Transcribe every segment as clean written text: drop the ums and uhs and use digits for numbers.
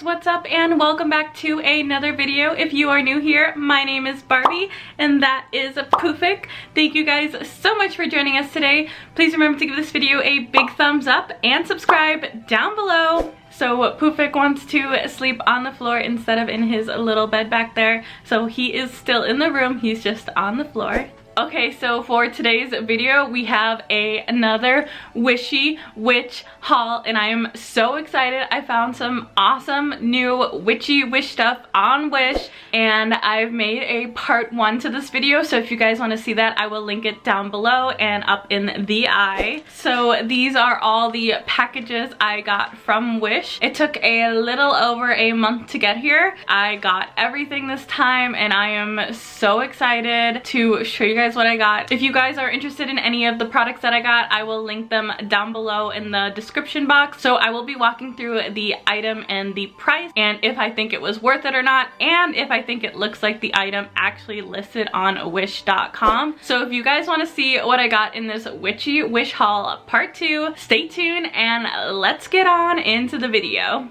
guys, what's up and welcome back to another video. If you are new here, my name is Barbie and that is Poofik. Thank you guys so much for joining us today. Please remember to give this video a big thumbs up and subscribe down below. So Poofik wants to sleep on the floor instead of in his little bed back there. So he is still in the room, he's just on the floor. Okay, so for today's video, we have another Witchy witch haul, and I am so excited. I found some awesome new witchy wish stuff on Wish, and I've made a part 1 to this video, so if you guys want to see that, I will link it down below and up in the eye. So these are all the packages I got from Wish. It took a little over a month to get here. I got everything this time, and I am so excited to show you guys what I got. If you guys are interested in any of the products that I got, I will link them down below in the description box. So I will be walking through the item and the price, and if I think it was worth it or not, and if I think it looks like the item actually listed on wish.com. So if you guys want to see what I got in this Witchy Wish haul part 2, stay tuned and let's get on into the video.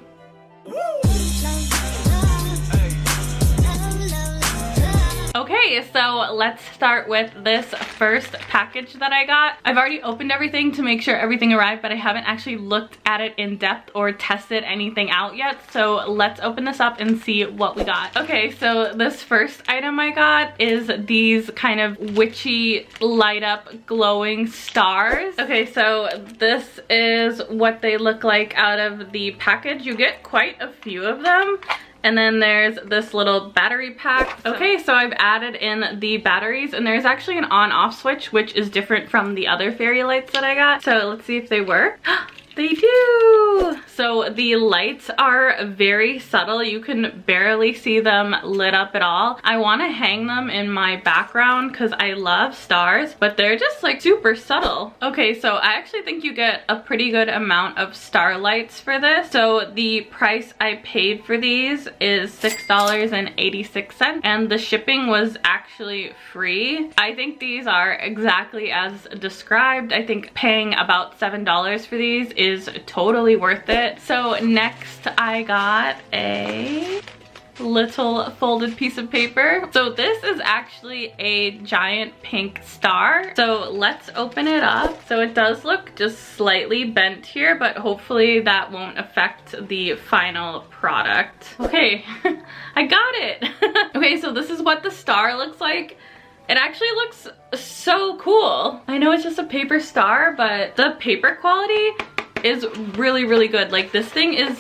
Okay, so let's start with this first package that I got. I've already opened everything to make sure everything arrived, but I haven't actually looked at it in depth or tested anything out yet. So let's open this up and see what we got. Okay, so this first item I got is these kind of witchy light up glowing stars. Okay, so this is what they look like out of the package. You get quite a few of them. And then there's this little battery pack. Okay, so I've added in the batteries, and there's actually an on-off switch, which is different from the other fairy lights that I got. So let's see if they work. They do! So the lights are very subtle. You can barely see them lit up at all. I want to hang them in my background because I love stars, but they're just like super subtle. Okay, so I actually think you get a pretty good amount of star lights for this. So the price I paid for these is $6.86, and the shipping was actually free. I think these are exactly as described. I think paying about $7 for these is totally worth it. So next I got a little folded piece of paper. So this is actually a giant pink star. So let's open it up. So it does look just slightly bent here, but hopefully that won't affect the final product. Okay, I got it. Okay, so this is what the star looks like. It actually looks so cool. I know it's just a paper star, but the paper quality is really good. Like this thing is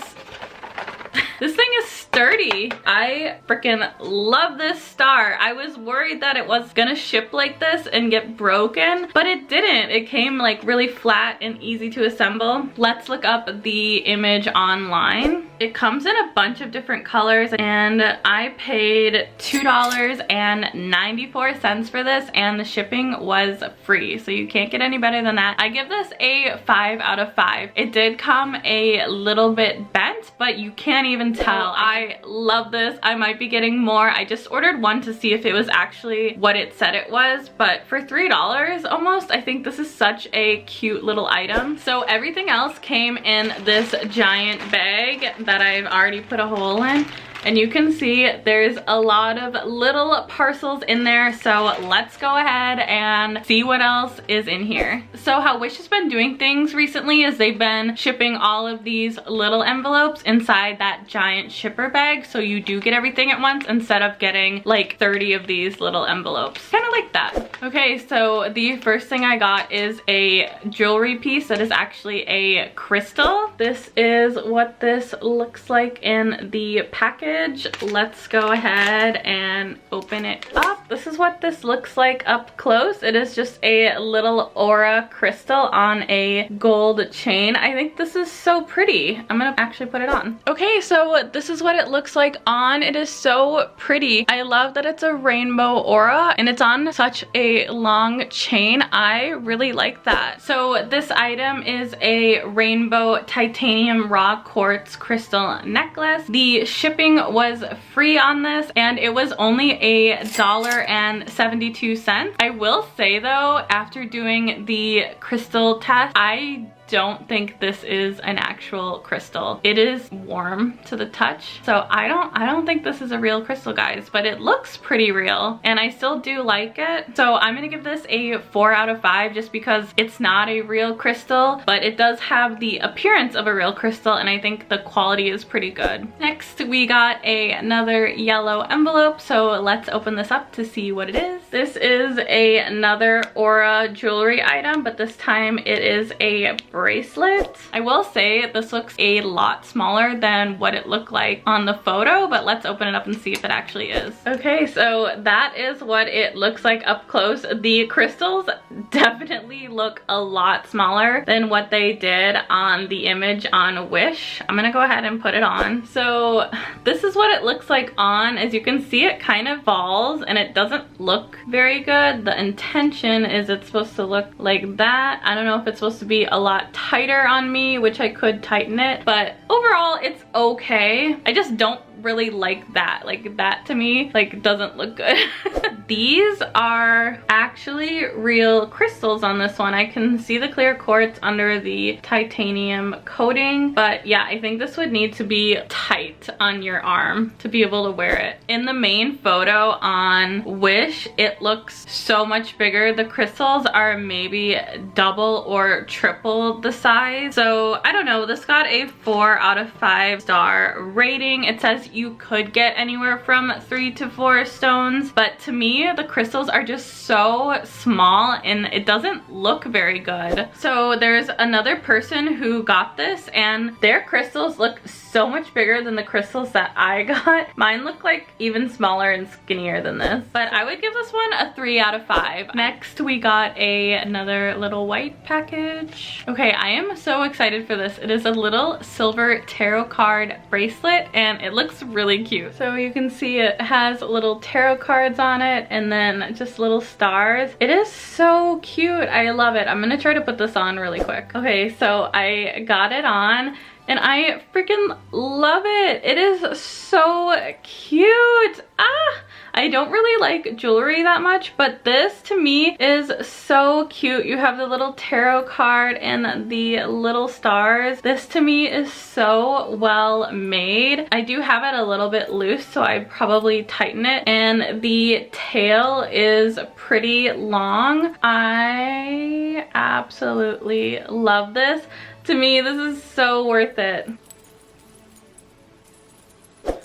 sturdy. I freaking love this star. I was worried that it was gonna ship like this and get broken, but it didn't. It came like really flat and easy to assemble. Let's look up the image online. It comes in a bunch of different colors, and I paid $2.94 for this, and the shipping was free, so you can't get any better than that. I give this a 5 out of 5. It did come a little bit bent, but you can't even tell. I love this. I might be getting more. I just ordered one to see if it was actually what it said it was, but for $3 almost, I think this is such a cute little item. So everything else came in this giant bag that I've already put a hole in, and you can see there's a lot of little parcels in there. So let's go ahead and see what else is in here. So how Wish has been doing things recently is they've been shipping all of these little envelopes inside that giant shipper bag, so you do get everything at once instead of getting like 30 of these little envelopes. Kind of like that. Okay, so the first thing I got is a jewelry piece that is actually a crystal. This is what this looks like in the package. Let's go ahead and open it up. This is what this looks like up close. It is just a little aura crystal on a gold chain. I think this is so pretty. I'm gonna actually put it on. Okay, so this is what it looks like on. It is so pretty. I love that it's a rainbow aura and it's on such a long chain. I really like that. So this item is a rainbow titanium raw quartz crystal necklace. The shipping was free on this, and it was only $1.72. I will say though, after doing the crystal test, I don't think this is an actual crystal. It is warm to the touch, so I don't think this is a real crystal, guys, but it looks pretty real and I still do like it. So I'm gonna give this a 4 out of 5 just because it's not a real crystal, but it does have the appearance of a real crystal and I think the quality is pretty good. Next we got another yellow envelope, so let's open this up to see what it is. This is another Aura jewelry item, but this time it is a bracelet. I will say this looks a lot smaller than what it looked like on the photo, but let's open it up and see if it actually is. Okay, so that is what it looks like up close. The crystals definitely look a lot smaller than what they did on the image on Wish. I'm gonna go ahead and put it on. So this is what it looks like on. As you can see, it kind of falls and it doesn't look very good. The intention is it's supposed to look like that. I don't know if it's supposed to be a lot tighter on me, which I could tighten it, but overall it's okay. I just don't really like that. Like that to me like doesn't look good. These are actually real crystals on this one. I can see the clear quartz under the titanium coating, but yeah, I think this would need to be tight on your arm to be able to wear it. In the main photo on Wish, it looks so much bigger. The crystals are maybe double or triple the size. So I don't know, this got a 4 out of 5 star rating. It says you could get anywhere from 3 to 4 stones, but to me the crystals are just so small and it doesn't look very good. So there's another person who got this and their crystals look so much bigger than the crystals that I got. Mine look like even smaller and skinnier than this, but I would give this one a 3 out of 5. Next we got another little white package. Okay, I am so excited for this. It is a little silver tarot card bracelet and it looks really cute. So you can see it has little tarot cards on it and then just little stars. It is so cute. I love it. I'm gonna try to put this on really quick. Okay, so I got it on and I freaking love it. It is so cute. I don't really like jewelry that much, but this to me is so cute. You have the little tarot card and the little stars. This to me is so well made. I do have it a little bit loose, so I'd probably tighten it. And the tail is pretty long. I absolutely love this. To me, this is so worth it.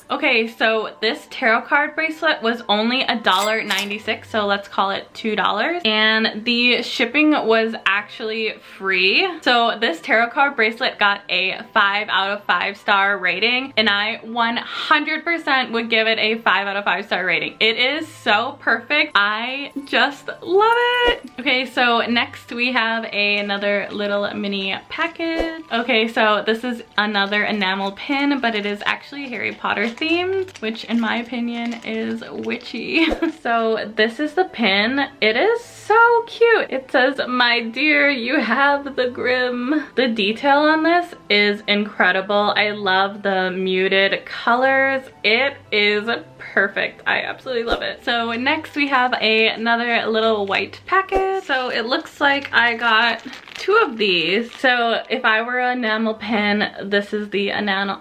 Okay, so this tarot card bracelet was only $1.96, so let's call it $2. And the shipping was actually free. So this tarot card bracelet got a 5 out of 5 star rating, and I 100% would give it a 5 out of 5 star rating. It is so perfect. I just love it. Okay, so next we have another little mini package. Okay, so this is another enamel pin, but it is actually Harry Potter themed, which in my opinion is witchy. So this is the pin. It is so cute. It says, "My dear, you have the grim." The detail on this is incredible. I love the muted colors. It is perfect. I absolutely love it. So next we have another little white package. So it looks like I got 2 of these. So if I were an enamel pin, this is the enamel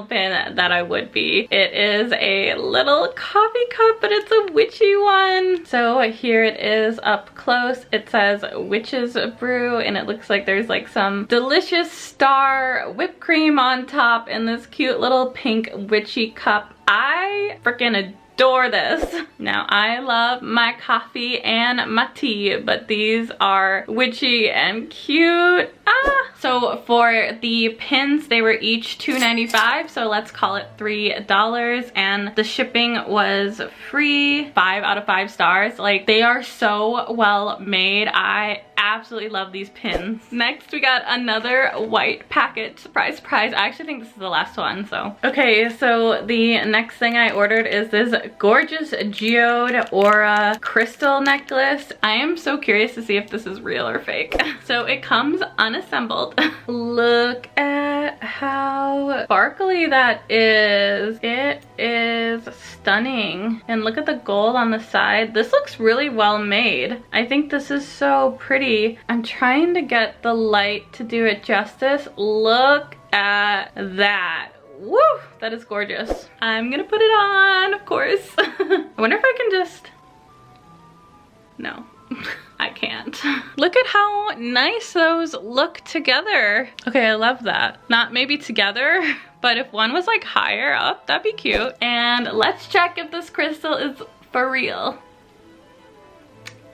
pin that I would be. It is a little coffee cup, but it's a witchy one. So here it is up close. It says Witch's Brew, and it looks like there's like some delicious star whipped cream on top in this cute little pink witchy cup. I freaking adore this. Now I love my coffee and my tea, but these are witchy and cute. So for the pins, they were each $2.95, so let's call it $3, and the shipping was free. 5 out of 5 stars. Like, they are so well made. I absolutely love these pins. Next we got another white package. Surprise, surprise. I actually think this is the last one, so. Okay, so the next thing I ordered is this gorgeous geode aura crystal necklace. I am so curious to see if this is real or fake. So it comes unassembled. Look at at how sparkly that is. It is stunning. And look at the gold on the side. This looks really well made. I think this is so pretty. I'm trying to get the light to do it justice. Look at that. Woo! That is gorgeous. I'm gonna put it on, of course. I wonder if I can just... No. I can't. Look at how nice those look together. Okay, I love that. Not maybe together, but if one was like higher up, that'd be cute. And let's check if this crystal is for real.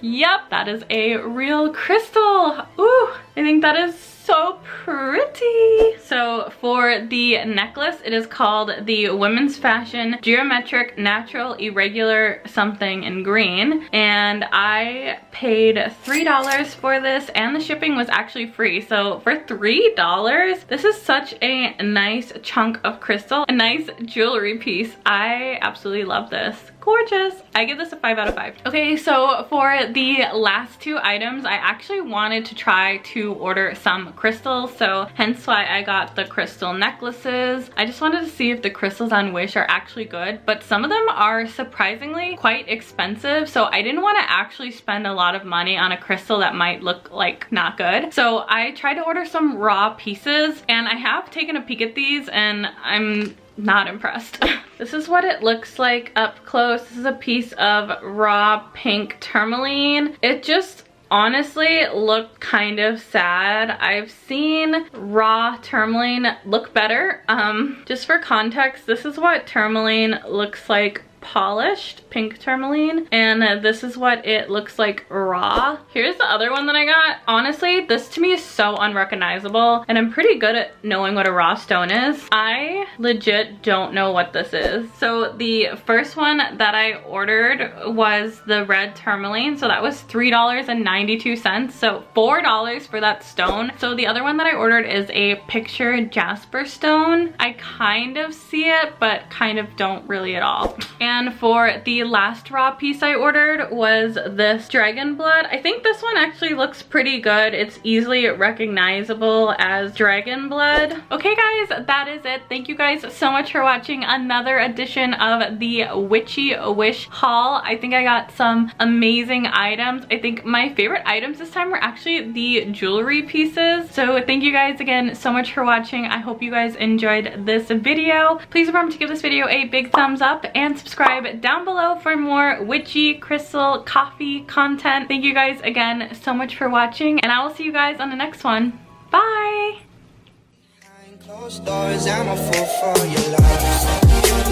Yep, that is a real crystal. Ooh, I think that is so pretty. So for the necklace, it is called the Women's Fashion Geometric Natural Irregular something in green. And I paid $3 for this and the shipping was actually free. So for $3, this is such a nice chunk of crystal, a nice jewelry piece. I absolutely love this. Gorgeous. I give this a 5 out of 5. Okay, so for the last two items, I actually wanted to try to order some crystals, so hence why I got the crystal necklaces. I just wanted to see if the crystals on Wish are actually good, but some of them are surprisingly quite expensive, so I didn't want to actually spend a lot of money on a crystal that might look like not good. So I tried to order some raw pieces, and I have taken a peek at these, and I'm not impressed. This is what it looks like up close. This is a piece of raw pink tourmaline. It just honestly looked kind of sad. I've seen raw tourmaline look better. Just for context, this is what tourmaline looks like polished, pink tourmaline, and this is what it looks like raw. Here's the other one that I got. Honestly, this to me is so unrecognizable, and I'm pretty good at knowing what a raw stone is. I legit don't know what this is. So the first one that I ordered was the red tourmaline, so that was $3.92, so $4 for that stone. So the other one that I ordered is a picture jasper stone. I kind of see it, but kind of don't really at all. And for the last raw piece I ordered was this dragon blood. I think this one actually looks pretty good. It's easily recognizable as dragon blood. Okay guys, that is it. Thank you guys so much for watching another edition of the Witchy Wish haul. I think I got some amazing items. I think my favorite items this time were actually the jewelry pieces. So thank you guys again so much for watching. I hope you guys enjoyed this video. Please remember to give this video a big thumbs up and subscribe down below for more witchy crystal coffee content. Thank you guys again so much for watching, and I will see you guys on the next one. Bye! Behind closed doors, I'm a fool for your love.